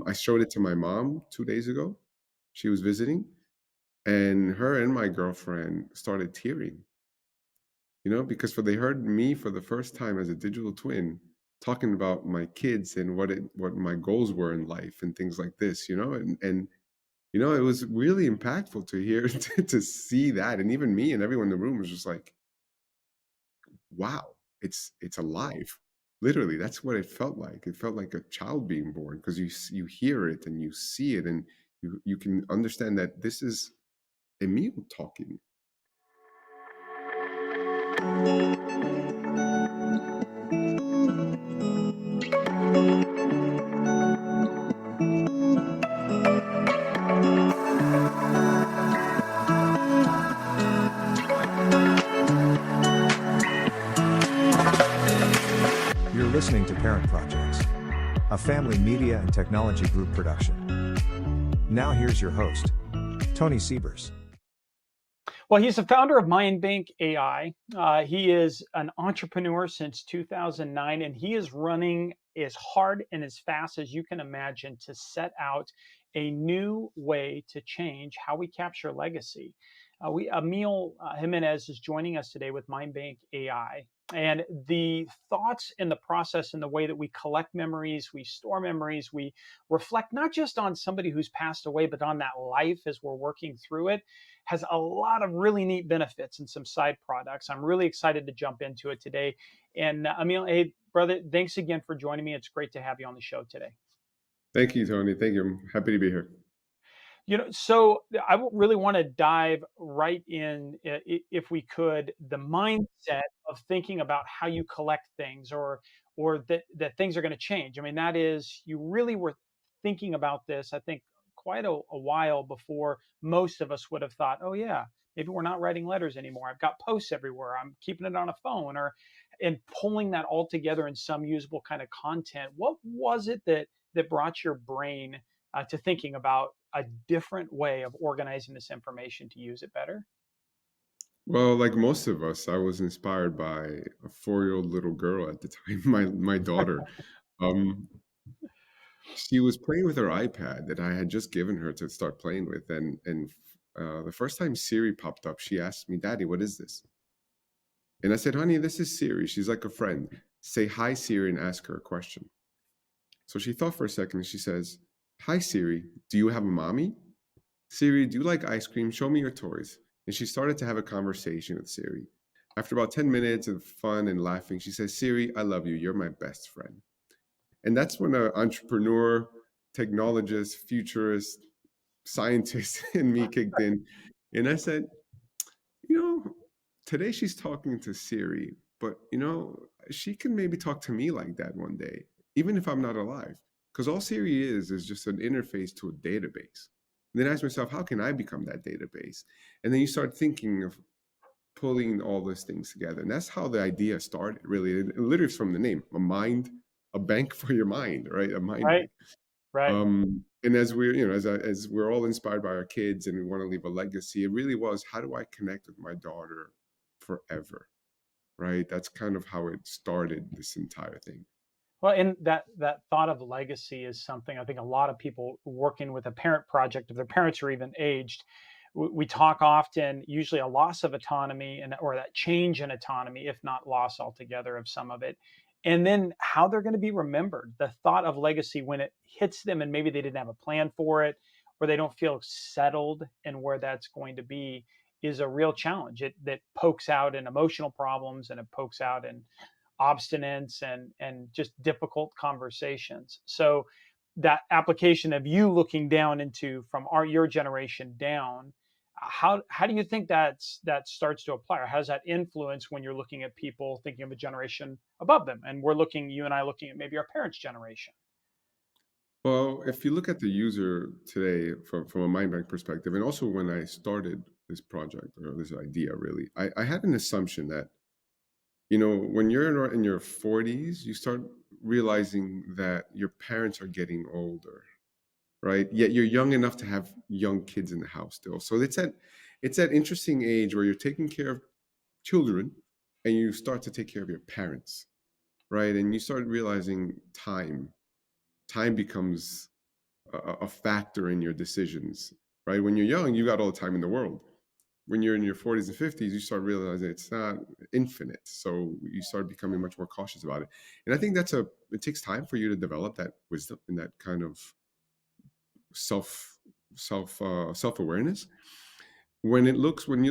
I showed it to my mom 2 days ago. She was visiting, and her and my girlfriend started tearing. Because they heard me for the first time as a digital twin talking about my kids and what my goals were in life and things like this. And it was really impactful to hear to see that, and even me and everyone in the room was just like, wow, it's alive. Literally, that's what it felt like. It felt like a child being born because you hear it and you see it, and you can understand that this is Emil talking. You're listening to Parent Projects, a family media and technology group production. Now here's your host, Tony Siebers. Well, he's the founder of MinBank AI. He is an entrepreneur since 2009, and he is running as hard and as fast as you can imagine to set out a new way to change how we capture legacy. Emil Jimenez is joining us today with MindBank AI. And the thoughts and the process and the way that we collect memories, we store memories, we reflect not just on somebody who's passed away, but on that life as we're working through it, has a lot of really neat benefits and some side products. I'm really excited to jump into it today. And Emil, hey, brother, thanks again for joining me. It's great to have you on the show today. Thank you, Tony. Thank you. I'm happy to be here. So I really want to dive right in, if we could, the mindset of thinking about how you collect things, or that things are going to change. I mean, that is, you really were thinking about this, I think, quite a while before most of us would have thought, oh yeah, maybe we're not writing letters anymore. I've got posts everywhere. I'm keeping it on a phone, or and pulling that all together in some usable kind of content. What was it that brought your brain to thinking about a different way of organizing this information to use it better? Well, like most of us, I was inspired by a 4-year-old little girl at the time, my daughter. Um, she was playing with her iPad that I had just given her to start playing with, and the first time Siri popped up, she asked me, "Daddy, what is this?" And I said, "Honey, this is Siri. She's like a friend. Say hi, Siri, and ask her a question." So she thought for a second, and she says, "Hi, Siri. Do you have a mommy? Siri, do you like ice cream? Show me your toys." And she started to have a conversation with Siri. After about 10 minutes of fun and laughing, she says, "Siri, I love you. You're my best friend." And that's when an entrepreneur, technologist, futurist, scientist in me kicked in. And I said, you know, today she's talking to Siri, but she can maybe talk to me like that one day, even if I'm not alive. Because all Siri is just an interface to a database. And then I ask myself, how can I become that database? And then you start thinking of pulling all those things together. And that's how the idea started, really. It literally is from the name, a bank for your mind, right? A mind Right, bank. right. And as we're, as we're all inspired by our kids and we want to leave a legacy, it really was, how do I connect with my daughter forever? Right? That's kind of how it started, this entire thing. Well, and that thought of legacy is something I think a lot of people working with a parent project, if their parents are even aged, we talk often, usually a loss of autonomy, and or that change in autonomy, if not loss altogether of some of it. And then how they're going to be remembered. The thought of legacy when it hits them and maybe they didn't have a plan for it, or they don't feel settled in where that's going to be, is a real challenge. It that pokes out in emotional problems, and it pokes out in obstinance and just difficult conversations. So that application of you looking down into from your generation down, how do you think that starts to apply, or how does that influence when you're looking at people thinking of a generation above them, and you and I looking at maybe our parents' generation? Well, if you look at the user today from a mind bank perspective, and also when I started this project or this idea, really, I had an assumption that, when you're in your 40s, you start realizing that your parents are getting older, right? Yet you're young enough to have young kids in the house still. So it's that interesting age where you're taking care of children and you start to take care of your parents, right? And you start realizing time becomes a factor in your decisions, right? When you're young, you got all the time in the world. When you're in your 40s and 50s, you start realizing it's not infinite. So you start becoming much more cautious about it. And I think it takes time for you to develop that wisdom and that kind of self self awareness. When you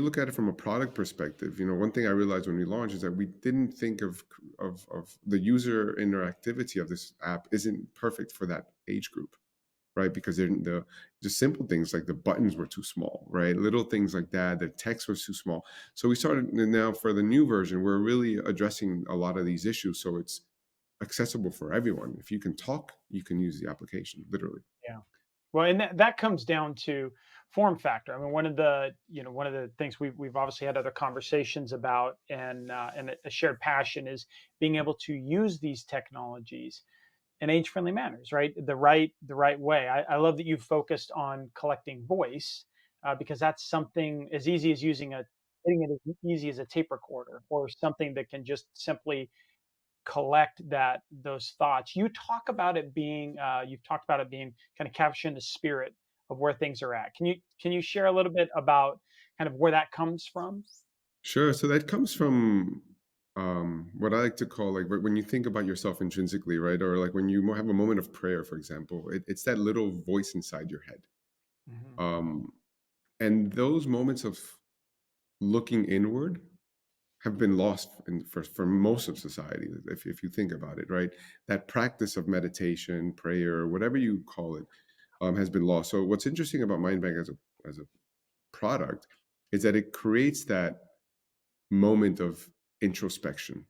look at it from a product perspective, one thing I realized when we launched is that we didn't think of the user interactivity of this app isn't perfect for that age group, right? Because the just simple things like the buttons were too small, right? Little things like that, the text was too small. So we started, and now for the new version, we're really addressing a lot of these issues, so it's accessible for everyone. If you can talk, you can use the application, literally. Yeah. Well, and that comes down to form factor. I mean, one of the things we've obviously had other conversations about, and a shared passion is being able to use these technologies in age friendly manners, right? The right way. I love that you focused on collecting voice, because that's something as easy as getting it as easy as a tape recorder, or something that can just simply collect those thoughts. You've talked about it being kind of capturing the spirit of where things are at. Can you share a little bit about kind of where that comes from? Sure. So that comes from what I like to call, like, when you think about yourself intrinsically, right? Or like when you have a moment of prayer, for example, it's that little voice inside your head. Mhm. Um, and those moments of looking inward have been lost for most of society, if you think about it, right? That practice of meditation, prayer, whatever you call it, has been lost. So what's interesting about MindBank as a product is that it creates that moment of introspection,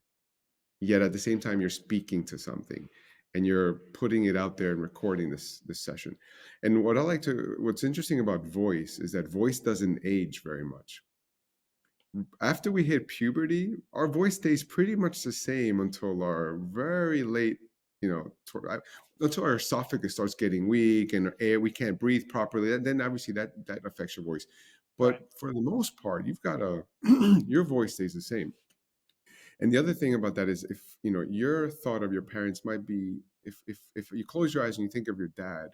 yet at the same time you're speaking to something and you're putting it out there and recording this session. And what's interesting about voice is that voice doesn't age very much. After we hit puberty, our voice stays pretty much the same until our very late, until our esophagus starts getting weak and air we can't breathe properly. And then obviously that affects your voice. Right. But for the most part, you've got a your voice stays the same. And the other thing about that is, if your thought of your parents might be, if you close your eyes and you think of your dad,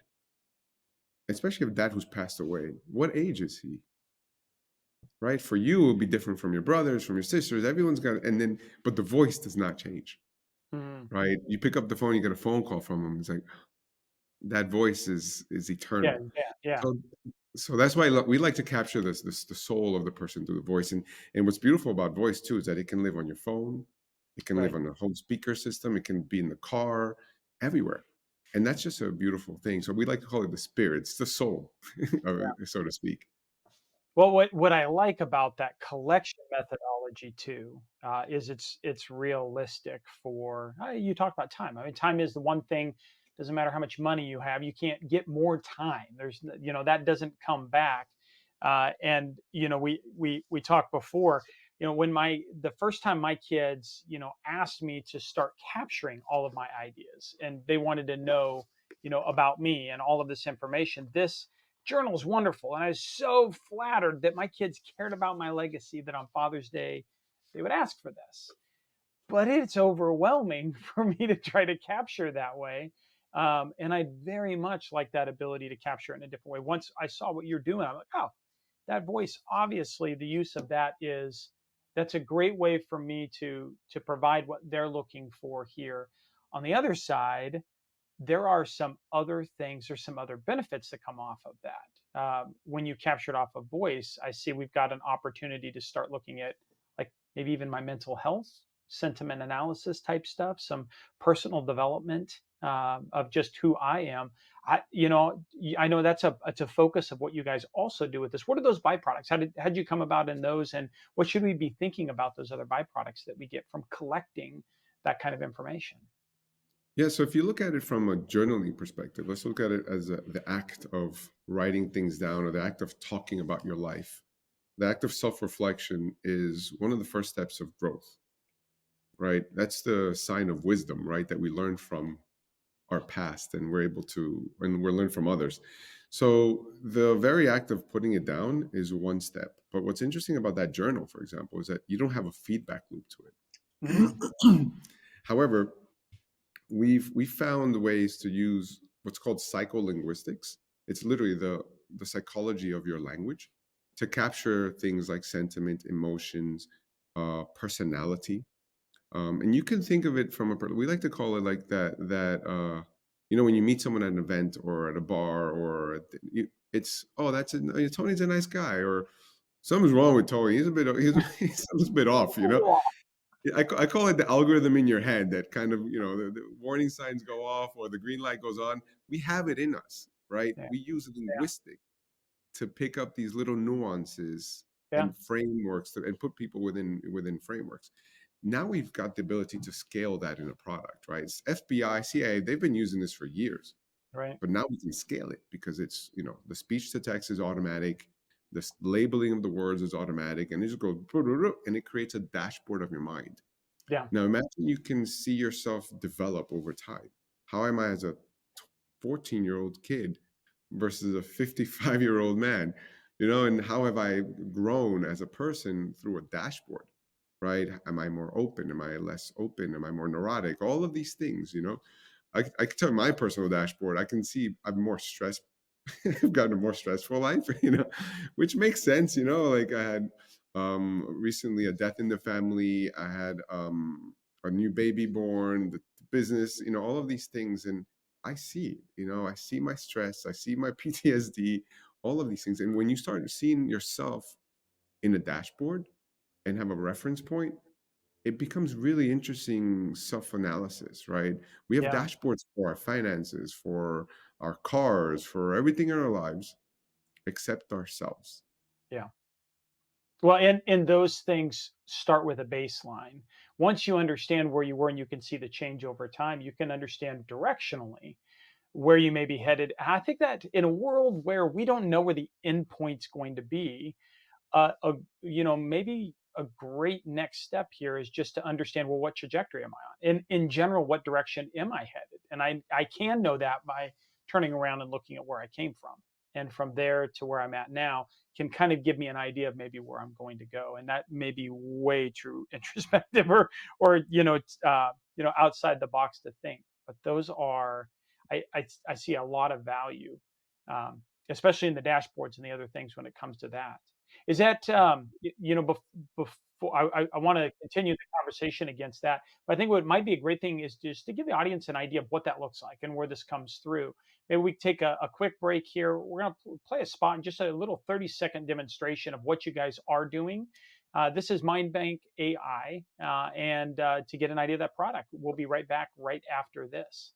especially a dad who's passed away, what age is he? Right? For you, it will be different from your brothers, from your sisters. Everyone's got, and then, but the voice does not change, Mhm. right? You pick up the phone, you get a phone call from him. It's like that voice is Yeah, eternal. yeah, yeah. So, so that's why we like to capture this the soul of the person through the voice. And what's beautiful about voice too is that it can live on your phone, it can live Right. on a home speaker system, it can be in the car, everywhere. And that's just a beautiful thing. So we like to call it the spirit, it's the soul, so to speak. Well, what I like about that collection methodology too, is it's realistic for you talk about time. I mean, time is the one thing. Doesn't matter how much money you have, you can't get more time. That doesn't come back. And we talked before. When the first time my kids asked me to start capturing all of my ideas, and they wanted to know about me and all of this information. This journal is wonderful. And I was so flattered that my kids cared about my legacy, that on Father's Day, they would ask for this. But it's overwhelming for me to try to capture that way. And I very much like that ability to capture it in a different way. Once I saw what you're doing, I'm like, oh, that voice, obviously, the use of that's a great way for me to provide what they're looking for here. On the other side, there are some other things or some other benefits that come off of that. When you capture it off of voice, I see we've got an opportunity to start looking at, like, maybe even my mental health, sentiment analysis type stuff, some personal development, of just who I am. I know it's a focus of what you guys also do with this. What are those byproducts? How did you come about in those, and what should we be thinking about those other byproducts that we get from collecting that kind of information? Yeah, so if you look at it from a journaling perspective, let's look at it as the act of writing things down or the act of talking about your life. The act of self reflection is one of the first steps of growth, right? That's the sign of wisdom, right? That we learn from our past and we're learned from others. So the very act of putting it down is one step. But what's interesting about that journal, for example, is that you don't have a feedback loop to Mhm. it. However, we found ways to use what's called psycholinguistics. It's literally the psychology of your language to capture things like sentiment, emotions, personality. And you can think of it from we like to call it like when you meet someone at an event or at a bar or it's, oh, Tony's a nice guy, or something's wrong with Tony. He's a little bit off, you know. Yeah, I call it the algorithm in your head that kind of, the warning signs go off or the green light goes on. We have it in us, right? Yeah. We use Yeah. linguistic to pick up these little nuances Yeah. and frameworks and put people within frameworks. Now we've got the ability to scale that in a product, right? It's FBI, CIA, they've been using this for years, Right. but now we can scale it because it's, the speech to text is automatic, the labeling of the words is automatic, and it just goes and it creates a dashboard of your mind. Yeah. Now imagine you can see yourself develop over time. How am I as a 14-year-old kid versus a 55-year-old man? And how have I grown as a person through a dashboard, right? Am I more open? Am I less open? Am I more neurotic? All of these things, I can tell my personal dashboard. I can see I'm more stressed. I've gotten a more stressful life, which makes sense. Like I had recently a death in the family. I had a new baby born, the business, all of these things. And I see my stress, I see my PTSD, all of these things. And when you start seeing yourself in a dashboard and have a reference point, it becomes really interesting self-analysis, right? We have Yeah. dashboards for our finances, for our cars, for everything in our lives except ourselves. Yeah. Well, and those things start with a baseline. Once you understand where you were and you can see the change over time, you can understand directionally where you may be headed. And I think that in a world where we don't know where the end point's going to be, maybe a great next step here is just to understand, well, what trajectory am I on? In general, what direction am I headed? And I can know that by turning around and looking at where I came from. And from there to where I'm at now can kind of give me an idea of maybe where I'm going to go. And that may be way too introspective or outside the box to think. But those are, I see a lot of value, especially in the dashboards and the other things when it comes to that. Is that, before I want to continue the conversation against that, but I think what might be a great thing is just to give the audience an idea of what that looks like and where this comes through. Maybe we take a quick break here. We're going to play a spot and just a little 30-second demonstration of what you guys are doing. This is MindBank AI, and to get an idea of that product, we'll be right back right after this.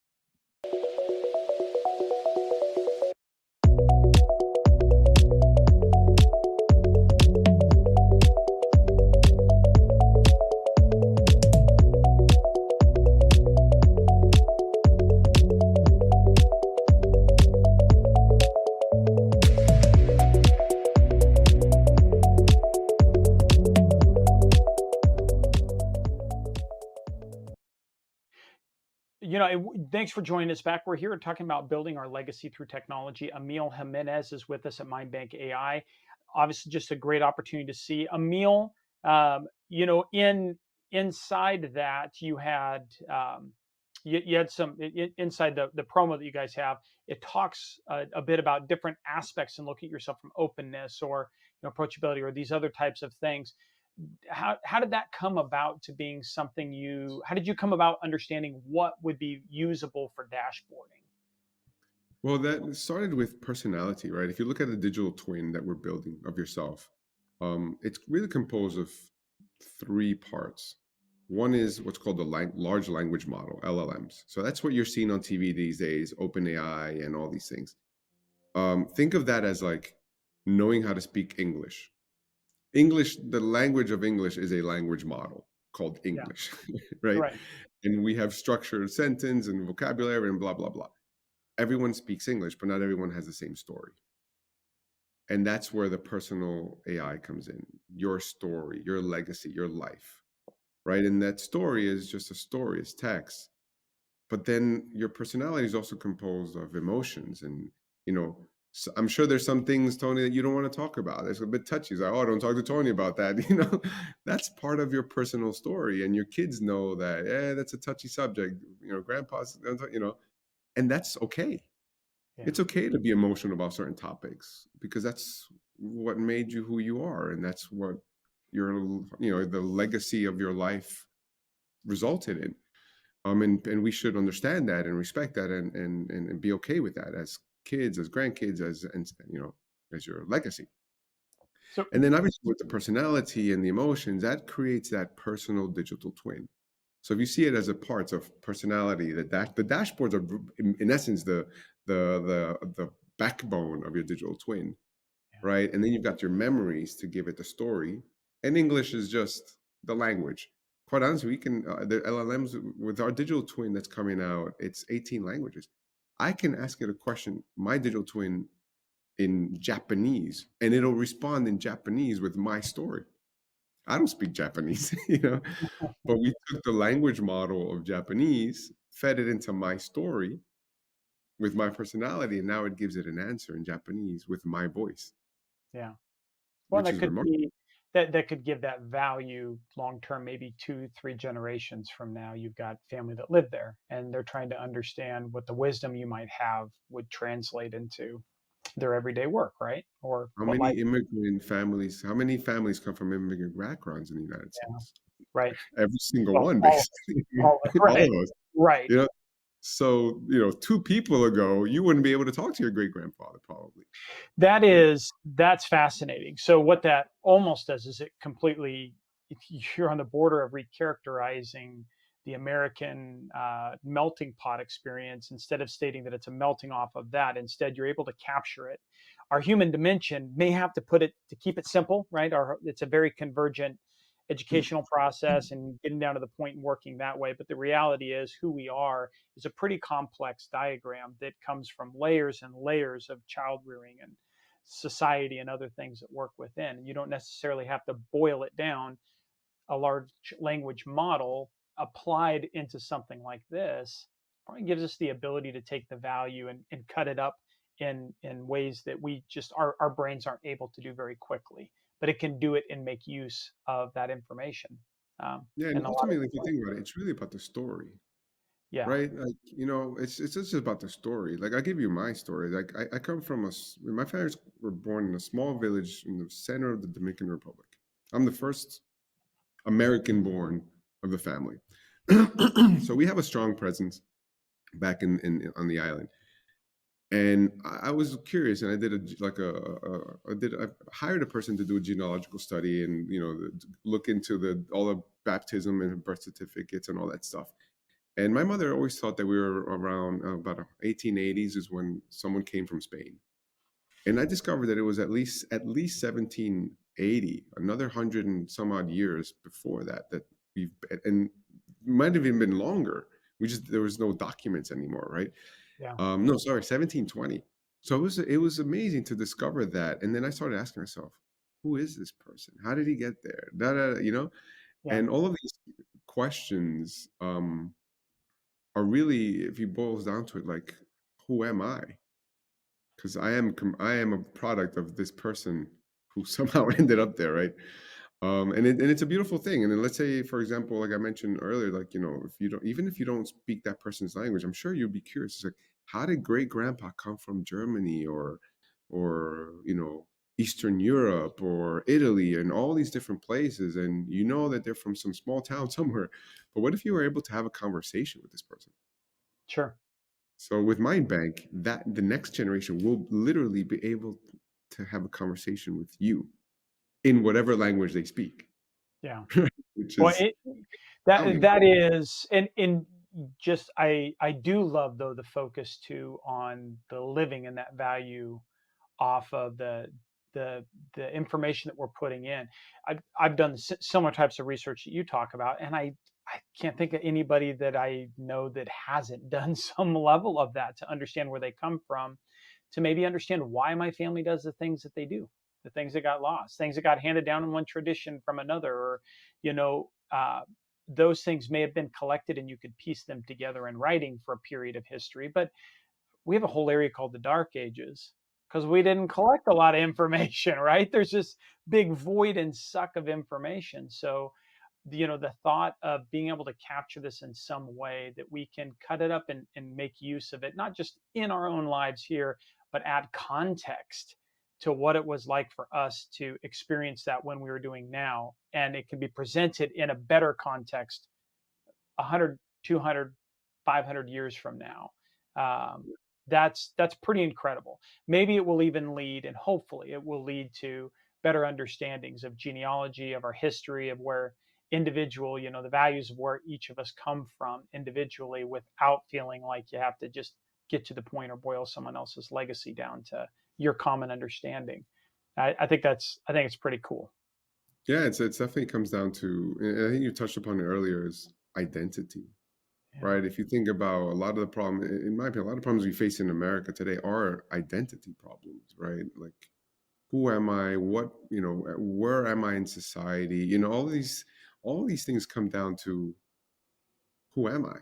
Thanks for joining us back. We're here talking about building our legacy through technology. Emil Jimenez is with us at MindBank AI. Obviously, just a great opportunity to see Emil. Inside that you had you had some inside the promo that you guys have. It talks a bit about different aspects and look at yourself from openness or approachability or these other types of things. How did that come about to being something how did you come about understanding what would be usable for dashboarding? Well, that started with personality, right? If you look at the digital twin that we're building of yourself, it's really composed of three parts. One is what's called the large language model, LLMs. So that's what you're seeing on TV these days, OpenAI and all these things. Think of that as like knowing how to speak English. English, the language of English is a language model called Yeah. English, right? Right. And we have structured sentence and vocabulary and blah, blah, blah. Everyone speaks English, but not everyone has the same story. And that's where the personal AI comes in. Your story, your legacy, your life, right? And that story is just a story, it's text. But then your personality is also composed of emotions. And, so I'm sure there's some things, Tony, that you don't want to talk about. It's a bit touchy. It's like, oh, don't talk to Tony about that. That's part of your personal story. And your kids know that, that's a touchy subject. Grandpa's, and that's okay. Yeah. It's okay to be emotional about certain topics because that's what made you who you are, and that's what your the legacy of your life resulted in. And we should understand that and respect that and be okay with that as kids, as grandkids, as and as your legacy. So And then obviously with the personality and the emotions, that creates that personal digital twin. So if you see it as a part of personality, the dashboards are in essence the backbone of your digital twin, yeah, right? And then you've got your memories to give it the story, and English is just the language. Quite honestly, we can the LLMs with our digital twin that's coming out. It's 18 languages. I can ask it a question, my digital twin in Japanese, and it'll respond in Japanese with my story. I don't speak Japanese, but we took the language model of Japanese, fed it into my story with my personality, and now it gives it an answer in Japanese with my voice, yeah. Well, which that is could remarkable. be that could give that value long term, maybe 2, 3 generations from now. You've got family that live there, and they're trying to understand what the wisdom you might have would translate into their everyday work, right? Or what life. How many families come from immigrant backgrounds in the United Yeah, States? right. Every single Well, one, basically. all All right, of us. right. You know, so, 2 people ago, you wouldn't be able to talk to your great-grandfather probably, right? That's fascinating. So what that almost does is it completely, if you're on the border of recharacterizing the American melting pot experience, instead of stating that it's a melting off of that, instead you're able to capture it. Our human dimension may have to put it to keep it simple, right? It's a very convergent educational process and getting down to the point and working that way. But the reality is who we are is a pretty complex diagram that comes from layers and layers of child rearing and society and other things that work within. And you don't necessarily have to boil it down. A large language model applied into something like this probably gives us the ability to take the value and cut it up in ways that we just our brains aren't able to do very quickly. But it can do it and make use of that information. Yeah, and And a lot of ultimately, if you think about it, it's really about the story, yeah, right? Like, it's just about the story. Like, I'll give you my story. Like, I come from my parents were born in a small village in the center of the Dominican Republic. I'm the first American born of the family. So we have a strong presence back in on the island. And I was curious, and I did I hired a person to do a genealogical study and look into the all the baptism and birth certificates and all that stuff. And my mother always thought that we were around about 1880s is when someone came from Spain. And I discovered that it was at least 1780, another 100 and some odd years before that we've and might have even been longer. We just there was no documents anymore, right? yeah, No, sorry, 1720. So it was amazing to discover that. And then I started asking myself, who is this person? How did he get there? Da, da, da, yeah, and all of these questions are really, if you boils down to it, like, who am I? Because I am a product of this person who somehow ended up there, right? And it's a beautiful thing. And then let's say, for example, like I mentioned earlier, like if you don't speak that person's language, I'm sure you'd be curious. It's like, how did great grandpa come from Germany or Eastern Europe or Italy and all these different places, and you know that they're from some small town somewhere. But what if you were able to have a conversation with this person? sure, So with MindBank, that the next generation will literally be able to have a conversation with you in whatever language they speak, yeah. which Well, is that astounding. that is, and just I do love though the focus too on the living and that value off of the the information that we're putting in. I've done similar types of research that you talk about, and I can't think of anybody that I know that hasn't done some level of that to understand where they come from, to maybe understand why my family does the things that they do, the things that got lost, things that got handed down in one tradition from another, or you know. Those things may have been collected and you could piece them together in writing for a period of history, but we have a whole area called the Dark Ages because we didn't collect a lot of information, right? There's this big void and suck of information. So the thought of being able to capture this in some way that we can cut it up and make use of it, not just in our own lives here, but add context to what it was like for us to experience that when we were doing now. And it can be presented in a better context 100, 200, 500 years from now. Um, that's pretty incredible. Maybe it will even lead, and hopefully it will lead to better understandings of genealogy, of our history, of where individual, the values of where each of us come from individually, without feeling like you have to just get to the point or boil someone else's legacy down to your common understanding. I think it's pretty cool. Yeah, it's definitely comes down to, and I think you touched upon it earlier, is identity, Yeah. right? If you think about a lot of the problem, in my opinion, a lot of problems we face in America today are identity problems, right? Like, who am I? What, where am I in society? All these things come down to, who am I,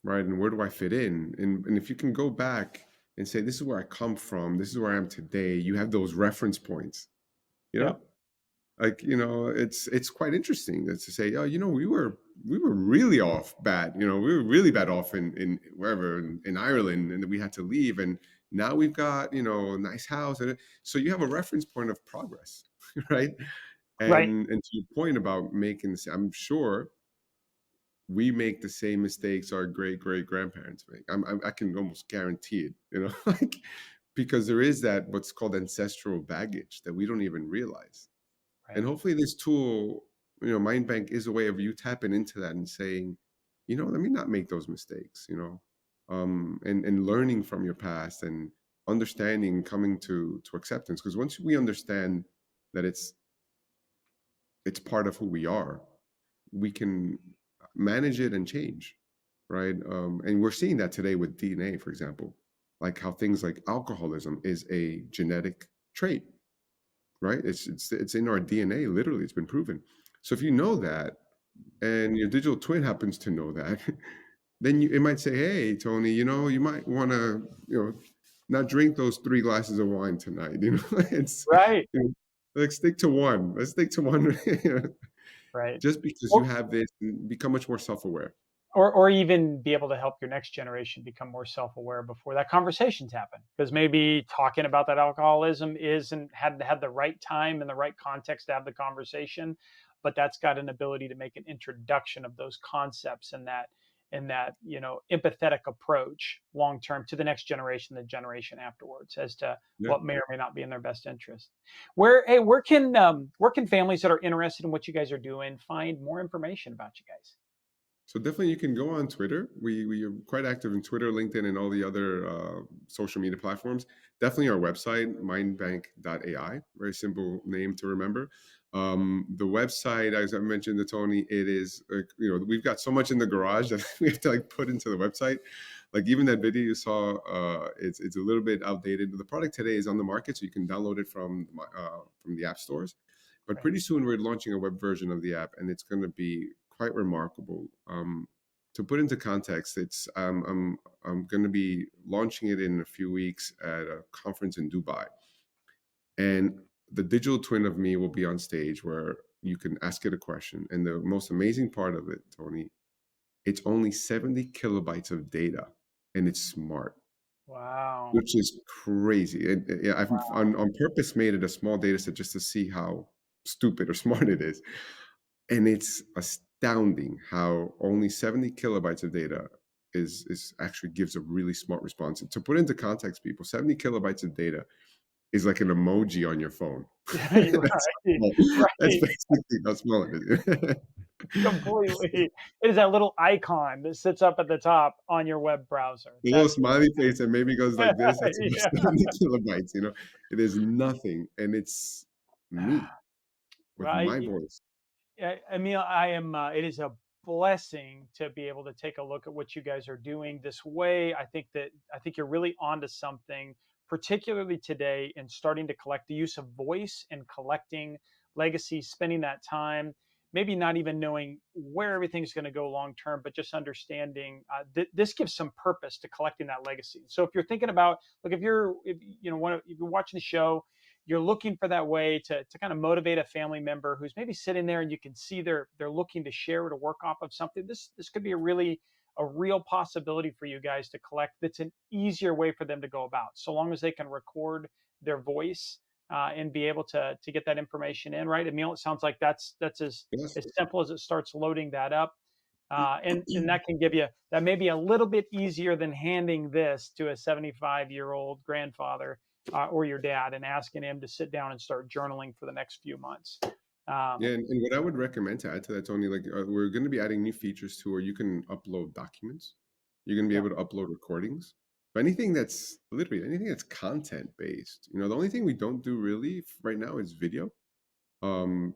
right? And where do I fit in? And if you can go back and say, this is where I come from, this is where I am today, you have those reference points, you know? Yep. Like, it's quite interesting to say, oh, we were really off bad, we were really bad off in wherever in Ireland, and we had to leave, and now we've got, a nice house, and so you have a reference point of progress, right? Right. And to your point about making this, I'm sure we make the same mistakes our great great grandparents make. I can almost guarantee it, like, because there is that what's called ancestral baggage that we don't even realize. And Right. hopefully this tool, MindBank, is a way of you tapping into that and saying, let me not make those mistakes, and learning from your past and understanding, coming to acceptance. Because once we understand that it's part of who we are, we can manage it and change, right? And we're seeing that today with DNA, for example, like how things like alcoholism is a genetic trait, right? It's in our DNA. Literally, it's been proven. So if you know that, and your digital twin happens to know that, then it might say, "Hey, Tony, you might want to, not drink those 3 glasses of wine tonight. It's Right. like, stick to one. Let's stick to one." Right. Just because you Or have this, become much more self-aware. or even be able to help your next generation become more self-aware before that conversation's happened. Because maybe talking about that alcoholism isn't hadn't had the right time and the right context to have the conversation, but that's got an ability to make an introduction of those concepts and that empathetic approach long term to the next generation, the generation afterwards, as to Yeah. what may or may not be in their best interest. Where can families that are interested in what you guys are doing find more information about you guys? So definitely, you can go on Twitter. We are quite active in Twitter, LinkedIn, and all the other social media platforms. Definitely our website, mindbank.ai. Very simple name to remember. The website, as I mentioned to Tony, it is, we've got so much in the garage that we have to like put into the website. Like, even that video you saw, it's a little bit outdated. The product today is on the market, so you can download it from the app stores. But Right. pretty soon we're launching a web version of the app, and it's going to be quite remarkable. To put into context, I'm going to be launching it in a few weeks at a conference in Dubai, and the digital twin of me will be on stage where you can ask it a question. And the most amazing part of it, Tony, it's only 70 kilobytes of data, and it's smart, Wow. which is crazy. And yeah, I've on purpose made it a small data set just to see how stupid or smart it is. And it's astounding how only 70 kilobytes of data is actually gives a really smart response. And to put into context, people, 70 kilobytes of data is like an emoji on your phone. Yeah, you're That's right. small. That's Right. basically how small it is. Completely. It is that little icon that sits up at the top on your web browser. The little That's smiley face that maybe goes like this, that's yeah. about 70 kilobytes. It is nothing. And it's me with Well, my voice. Emil, I am. It is a blessing to be able to take a look at what you guys are doing this way. I think you're really onto something, particularly today, in starting to collect the use of voice and collecting legacy, spending that time. Maybe not even knowing where everything's going to go long term, but just understanding this gives some purpose to collecting that legacy. So if you're thinking about, look, if you're watching the show, you're looking for that way to kind of motivate a family member who's maybe sitting there and you can see they're looking to share or to work off of something, this could be a real possibility for you guys to collect. That's an easier way for them to go about, so long as they can record their voice and be able to get that information in, right, Emil? It sounds like that's Yes. as simple as it starts loading that up. And that can give you, that may be a little bit easier than handing this to a 75-year-old grandfather or your dad and asking him to sit down and start journaling for the next few months. Yeah, Um, and what I would recommend to add to that, Tony, like we're going to be adding new features too, where you can upload documents. You're going to be yeah, able to upload recordings. But anything that's literally anything that's content based. The only thing we don't do really right now is video. Um,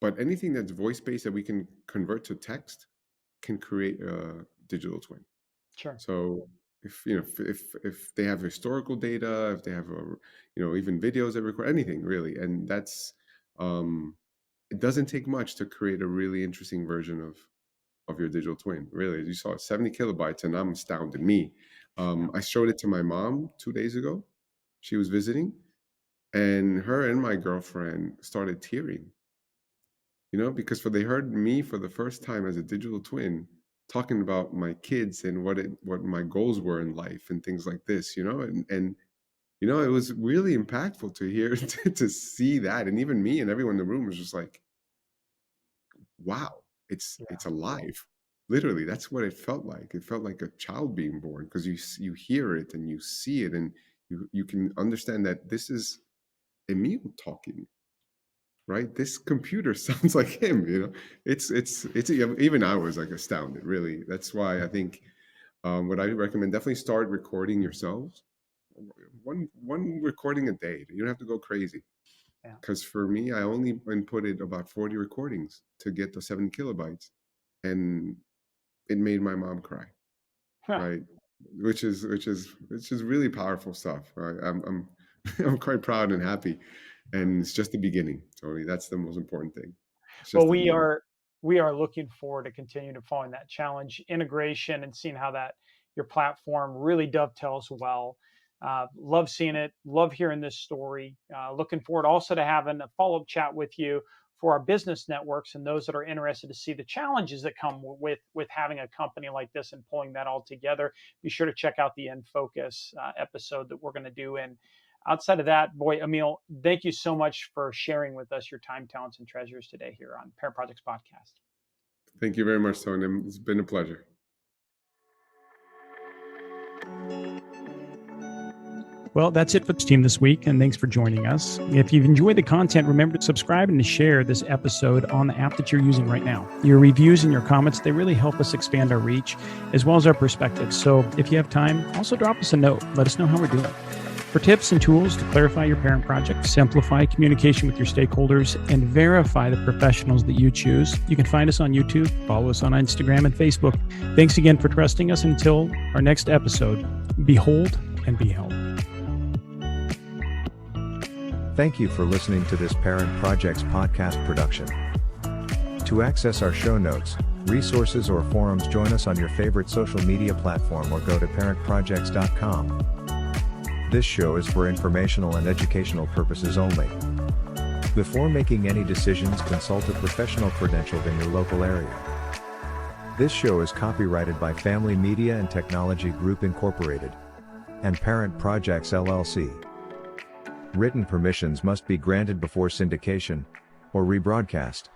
but anything that's voice based that we can convert to text can create a digital twin. sure, So if they have historical data, if they have even videos that record anything really, and that's um it doesn't take much to create a really interesting version of your digital twin. Really, as you saw, 70 kilobytes, and I'm astounded. yeah, I showed it to my mom 2 days ago. She was visiting, and her and my girlfriend started tearing. Because they heard me for the first time as a digital twin talking about my kids and what my goals were in life and things like this. It was really impactful to hear to see that, and even me and everyone in the room was just like, wow, it's yeah, alive. Literally, that's what it felt like. It felt like a child being born because you hear it and you see it, and you can understand that this is Emil talking, right? This computer sounds like him. It's even I was like astounded. Really, that's why I think what I recommend, definitely start recording yourselves. One recording a day. You don't have to go crazy. yeah. Because for me, I only inputted about 40 recordings to get the 7 kilobytes, and it made my mom cry, Huh. right? Which is really powerful stuff. I'm I'm quite proud and happy, and it's just the beginning, Tony. That's the most important thing. It's Well, just the beginning. we are looking forward to continue to following that challenge, integration, and seeing how that your platform really dovetails well. Love seeing it. Love hearing this story. Looking forward also to having a follow up chat with you for our business networks and those that are interested to see the challenges that come with having a company like this and pulling that all together. Be sure to check out the In Focus episode that we're going to do. And outside of that, boy, Emil, thank you so much for sharing with us your time, talents, and treasures today here on Parent Projects Podcast. Thank you very much, Tony. It's been a pleasure. Well, that's it for the team this week, and thanks for joining us. If you've enjoyed the content, remember to subscribe and to share this episode on the app that you're using right now. Your reviews and your comments, they really help us expand our reach as well as our perspective. So if you have time, also drop us a note. Let us know how we're doing. For tips and tools to clarify your parent project, simplify communication with your stakeholders, and verify the professionals that you choose, you can find us on YouTube, follow us on Instagram and Facebook. Thanks again for trusting us. Until our next episode, behold and be held. Thank you for listening to this Parent Projects podcast production. To access our show notes, resources, or forums, join us on your favorite social media platform or go to parentprojects.com. This show is for informational and educational purposes only. Before making any decisions, consult a professional credentialed in your local area. This show is copyrighted by Family Media and Technology Group Incorporated and Parent Projects LLC. Written permissions must be granted before syndication or rebroadcast.